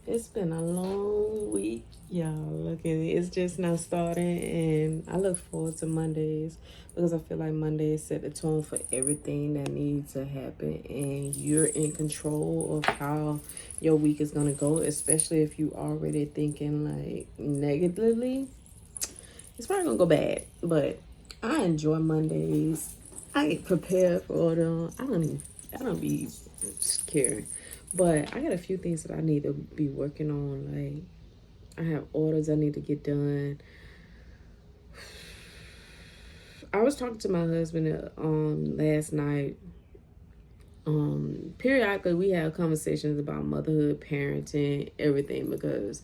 It's been a long week, y'all. Look at it. It's just now starting, and I look forward to Mondays because I feel like Mondays set the tone for everything that needs to happen, and you're in control of how your week is gonna go. Especially if you already thinking like negatively, it's probably gonna go bad. But I enjoy Mondays. I get prepared for them. I don't be scared. But I got a few things that I need to be working on. Like I have orders I need to get done. I was talking to my husband last night. Periodically we have conversations about motherhood, parenting, everything because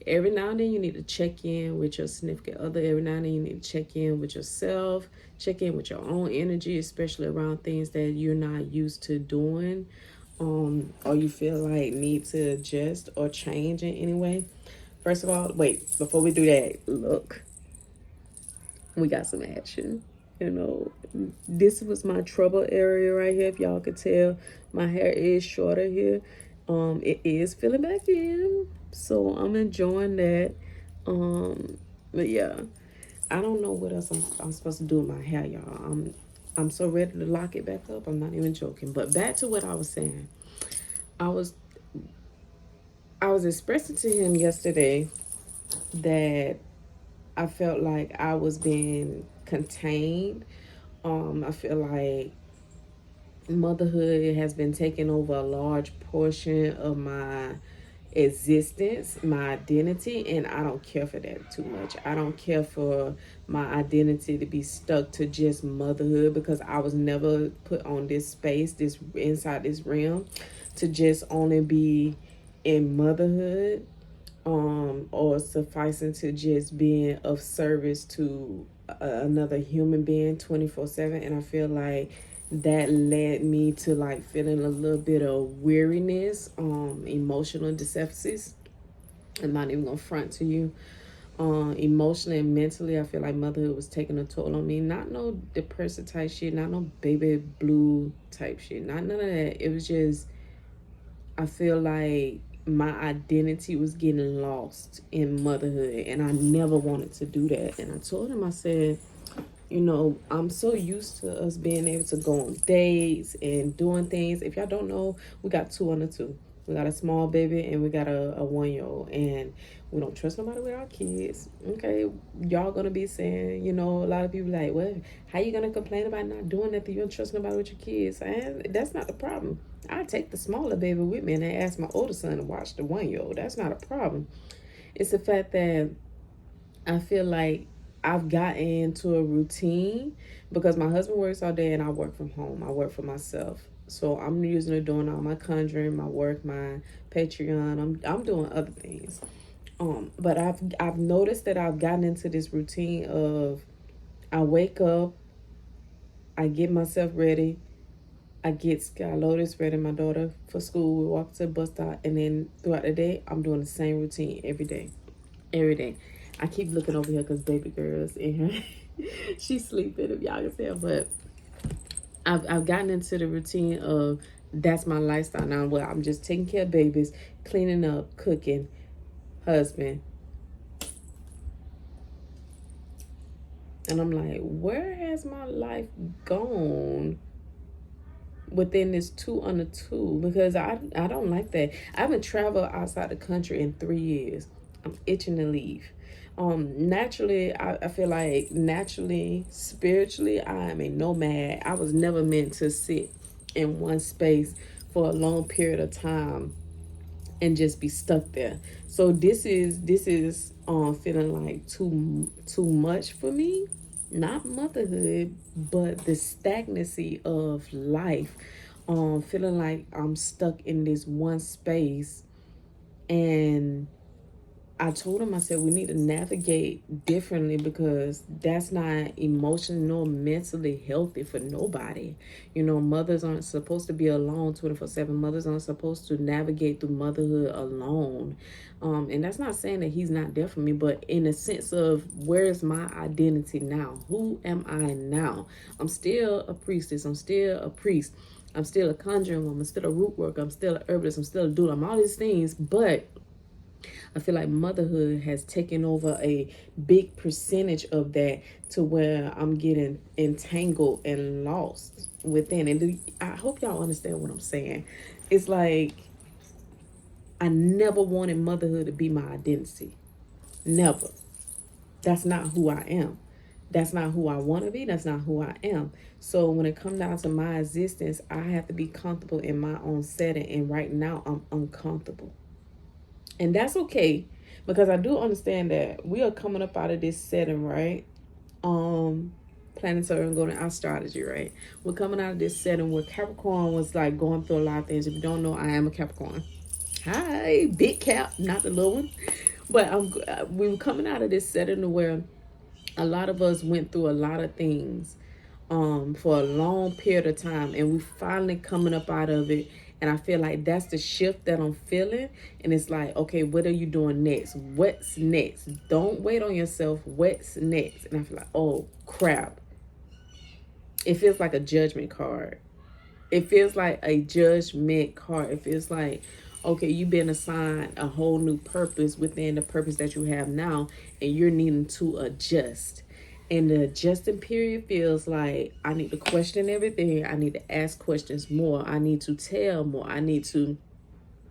every now and then you need to check in with your significant other. Every now and then you need to check in with yourself, check in with your own energy, especially around things that you're not used to doing, or you feel like need to adjust or change in any way. First of all, wait, before we do that, look, we got some action. You know, this was my trouble area right here. If y'all could tell, my hair is shorter here. It is filling back in, so I'm enjoying that. But yeah, I don't know what else I'm supposed to do with my hair, y'all. I'm so ready to lock it back up. I'm not even joking. But back to what I was saying. I was I was expressing to him yesterday that I felt like I was being contained. I feel like motherhood has been taking over a large portion of my existence, my identity, and I don't care for that too much. I don't care for my identity to be stuck to just motherhood because I was never put on this space, this inside this realm, to just only be in motherhood, or sufficing to just being of service to another human being 24/7. And I feel like that led me to like feeling a little bit of weariness, emotional deficiencies. I'm not even gonna front to you. Emotionally and mentally, I feel like motherhood was taking a toll on me. Not no depressive type shit, not no baby blue type shit, not none of that. It was just, I feel like my identity was getting lost in motherhood, and I never wanted to do that. And I told him, I said, you know, I'm so used to us being able to go on dates and doing things. If y'all don't know, we got two under two. We got a small baby and we got a 1 year old, and we don't trust nobody with our kids. Okay, y'all gonna be saying, you know, a lot of people like, well, how you gonna complain about not doing that if you don't trust nobody with your kids? And that's not the problem. I take the smaller baby with me and I ask my older son to watch the 1 year old. That's not a problem. It's the fact that I feel like I've gotten into a routine because my husband works all day and I work from home. I work for myself. So I'm usually doing all my conjuring, my work, my Patreon. I'm doing other things. But I've noticed that I've gotten into this routine of I wake up, I get myself ready, I get Sky Lotus ready, my daughter, for school. We walk to the bus stop, and then throughout the day, I'm doing the same routine every day. Every day. I keep looking over here because baby girl's in here. She's sleeping, if y'all can tell. But I've gotten into the routine of that's my lifestyle now. Where I'm just taking care of babies, cleaning up, cooking, husband. And I'm like, where has my life gone within this two under two? Because I don't like that. I haven't traveled outside the country in 3 years. I'm itching to leave. Naturally, I feel like naturally, spiritually, I am a nomad. I was never meant to sit in one space for a long period of time and just be stuck there. So this is feeling like too much for me. Not motherhood, but the stagnancy of life. Feeling like I'm stuck in this one space, and I told him, I said, we need to navigate differently because that's not emotionally nor mentally healthy for nobody. You know, mothers aren't supposed to be alone 24/7. Mothers aren't supposed to navigate through motherhood alone. And that's not saying that he's not there for me, but in a sense of where is my identity now? Who am I now? I'm still a priestess. I'm still a priest. I'm still a conjuring woman. I'm still a root worker. I'm still a herbalist. I'm still a doula. I'm all these things, but I feel like motherhood has taken over a big percentage of that, to where I'm getting entangled and lost within. And I hope y'all understand what I'm saying. It's like, I never wanted motherhood to be my identity. Never. That's not who I am. That's not who I want to be. That's not who I am. So when it comes down to my existence, I have to be comfortable in my own setting. And right now, I'm uncomfortable. And that's okay, because I do understand that we are coming up out of this setting, right? Planetary and going to our strategy, right? We're coming out of this setting where Capricorn was like going through a lot of things. If you don't know, I am a Capricorn. Hi, big cap, not the little one. But we were coming out of this setting where a lot of us went through a lot of things for a long period of time, and we finally coming up out of it. And I feel like that's the shift that I'm feeling. And it's like, okay, what are you doing next? What's next? Don't wait on yourself. What's next? And I feel like, oh crap, it feels like a judgment card. It feels like a judgment card. It feels like, okay, you've been assigned a whole new purpose within the purpose that you have now, and you're needing to adjust. And the adjusting period feels like, I need to question everything. I need to ask questions more. I need to tell more. I need to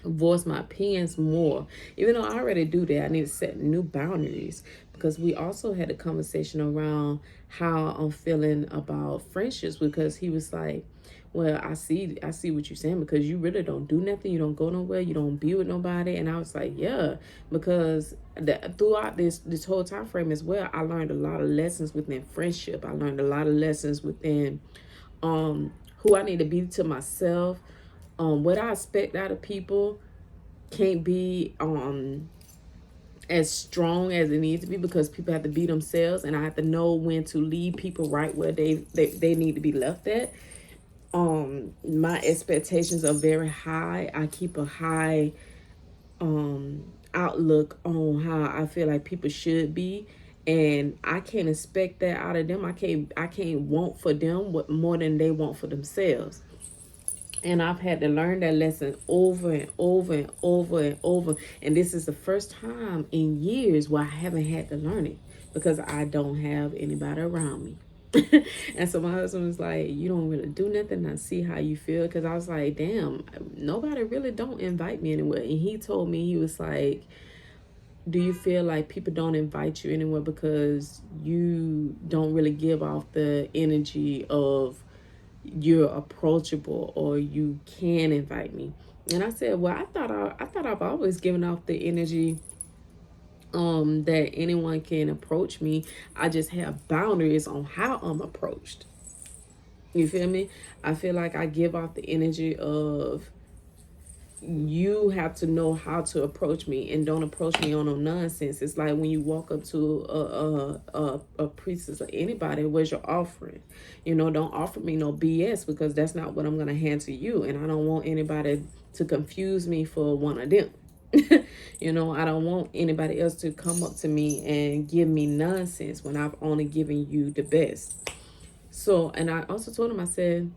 voice my opinions more. Even though I already do that, I need to set new boundaries, because we also had a conversation around how I'm feeling about friendships, because he was like, well, I see what you're saying, because you really don't do nothing. You don't go nowhere. You don't be with nobody. And I was like, yeah, because throughout this whole time frame as well, I learned a lot of lessons within friendship. I learned a lot of lessons within who I need to be to myself. What I expect out of people can't be as strong as it needs to be, because people have to be themselves, and I have to know when to leave people right where they need to be left at. My expectations are very high. I keep a high outlook on how I feel like people should be, and I can't expect that out of them. I can't want for them what more than they want for themselves. And I've had to learn that lesson over and over and over and over. And this is the first time in years where I haven't had to learn it, because I don't have anybody around me. And so my husband was like, you don't really do nothing. I see how you feel. Because I was like, damn, nobody really don't invite me anywhere. And he told me, he was like, do you feel like people don't invite you anywhere because you don't really give off the energy of you're approachable, or you can invite me? And I said, well, I thought I've always given off the energy that anyone can approach me. I just have boundaries on how I'm approached. You feel me? I feel like I give off the energy of, you have to know how to approach me, and don't approach me on no nonsense. It's like when you walk up to a priestess or anybody, where's your offering? Don't offer me no BS, because that's not what I'm gonna hand to you, and I don't want anybody to confuse me for one of them. I don't want anybody else to come up to me and give me nonsense when I've only given you the best. So, and I also told him, I said,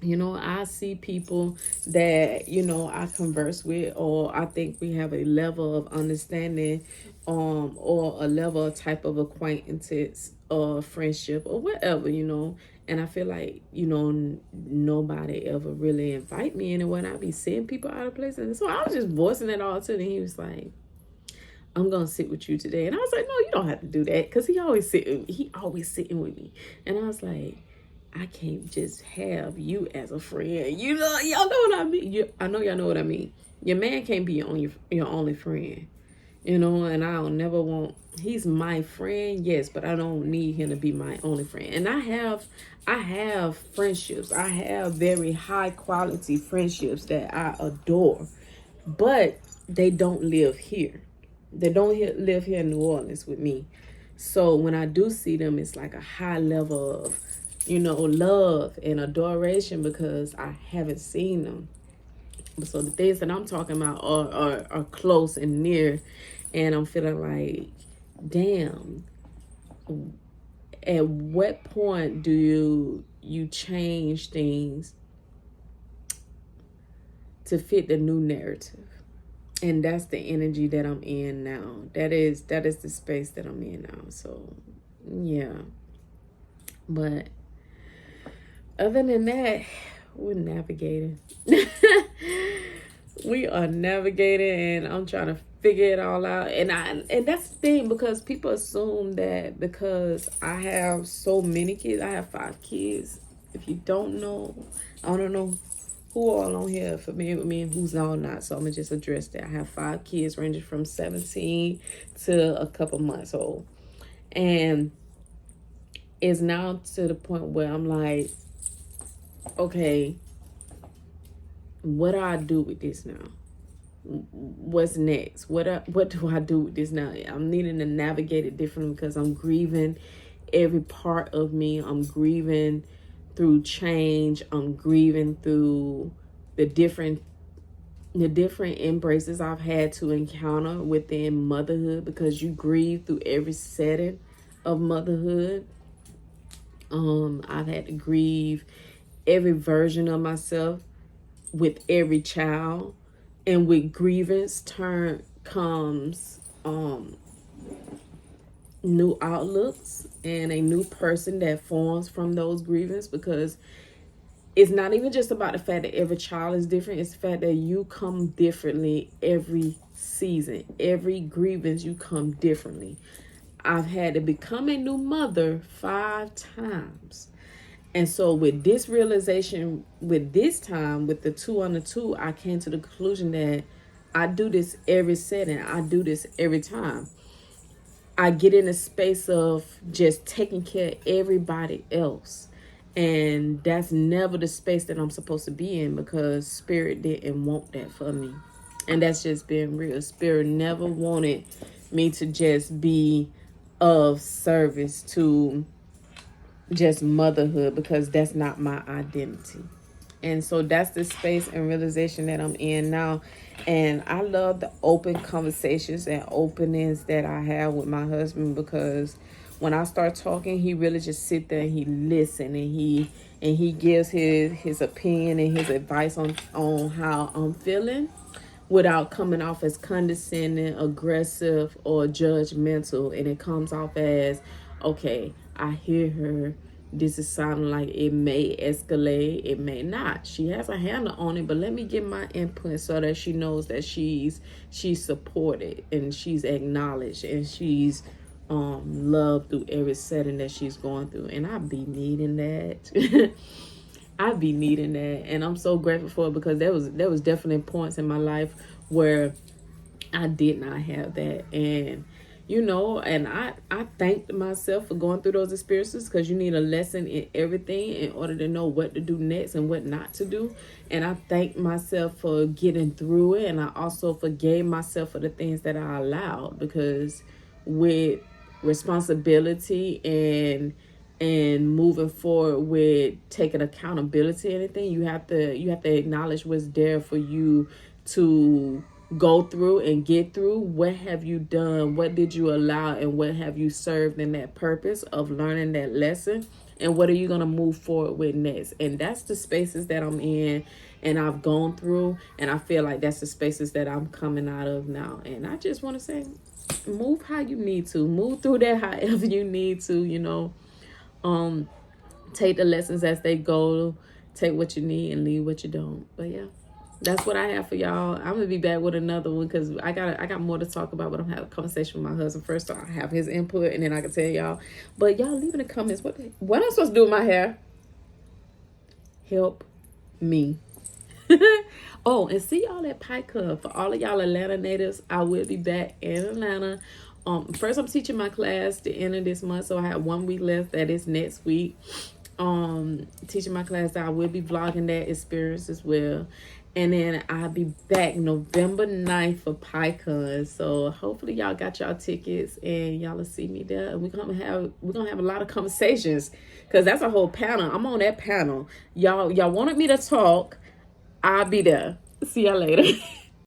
I see people that, I converse with, or I think we have a level of understanding, or a level of type of acquaintance or friendship or whatever, and I feel like, nobody ever really invite me anywhere, and I be seeing people out of place. And so I was just voicing it all to him. He was like, I'm gonna sit with you today. And I was like, no, you don't have to do that, because he always sitting with me. And I was like, I can't just have you as a friend. Y'all know what I mean. I know y'all know what I mean. Your man can't be your only friend. And I don't never want. He's my friend, yes, but I don't need him to be my only friend. And I have friendships. I have very high quality friendships that I adore, but they don't live here. They don't live here in New Orleans with me. So when I do see them, it's like a high level of, love and adoration, because I haven't seen them. So the things that I'm talking about are close and near, and I'm feeling like, damn, at what point do you change things to fit the new narrative? And that's the energy that I'm in now. That is the space that I'm in now. So yeah. But other than that, we're navigating. We are navigating, and I'm trying to figure it all out. And that's the thing, because people assume that because I have so many kids, I have 5 kids. If you don't know, I don't know who all on here familiar with me and who's all not. So I'm gonna just address that. I have 5 kids ranging from 17 to a couple months old. And it's now to the point where I'm like, okay, what do I do with this now? What's next? What do I do with this now? I'm needing to navigate it differently because I'm grieving every part of me. I'm grieving through change. I'm grieving through the different embraces I've had to encounter within motherhood, because you grieve through every setting of motherhood. I've had to grieve every version of myself with every child, and with grievance comes new outlooks and a new person that forms from those grievances, because it's not even just about the fact that every child is different. It's the fact that you come differently every season. Every grievance, you come differently. I've had to become a new mother 5 times. And so with this realization, with this time, with the 2 on the 2, I came to the conclusion that I do this every setting. I do this every time. I get in a space of just taking care of everybody else. And that's never the space that I'm supposed to be in, because Spirit didn't want that for me. And that's just being real. Spirit never wanted me to just be of service to just motherhood, because that's not my identity. And so that's the space and realization that I'm in now. And I love the open conversations and openings that I have with my husband, because when I start talking, he really just sit there and he listen, and he gives his opinion and his advice on how I'm feeling, without coming off as condescending, aggressive, or judgmental. And it comes off as, okay, I hear her. This is sounding like it may escalate. It may not. She has a handle on it, but let me get my input so that she knows that she's supported and she's acknowledged and she's loved through every setting that she's going through. And I be needing that. I be needing that, and I'm so grateful for it, because there was definitely points in my life where I did not have that. And and I thanked myself for going through those experiences, because you need a lesson in everything in order to know what to do next and what not to do. And I thanked myself for getting through it, and I also forgave myself for the things that I allowed, because with responsibility and moving forward with taking accountability and anything, you have to acknowledge what's there for you to go through and get through. What have you done? What did you allow? And what have you served in that purpose of learning that lesson? And what are you going to move forward with next? And that's the spaces that I'm in and I've gone through. And I feel like that's the spaces that I'm coming out of now. And I just want to say, move how you need to. Move through that however you need to, take the lessons as they go. Take what you need and leave what you don't. But yeah, that's what I have for y'all. I'm gonna be back with another one, because I got more to talk about, but I'm having a conversation with my husband first, so I have his input, and then I can tell y'all. But y'all leave in the comments what I'm supposed to do with my hair. Help me. Oh, and see y'all at Pike Hub. For all of y'all Atlanta natives, I will be back in Atlanta. First I'm teaching my class the end of this month, so I have 1 week left. That is next week. Teaching my class. I will be vlogging that experience as well. And then I'll be back November 9th for PyCon. So hopefully y'all got y'all tickets and y'all will see me there. We're gonna have a lot of conversations, because that's a whole panel. I'm on that panel. Y'all wanted me to talk. I'll be there. See y'all later.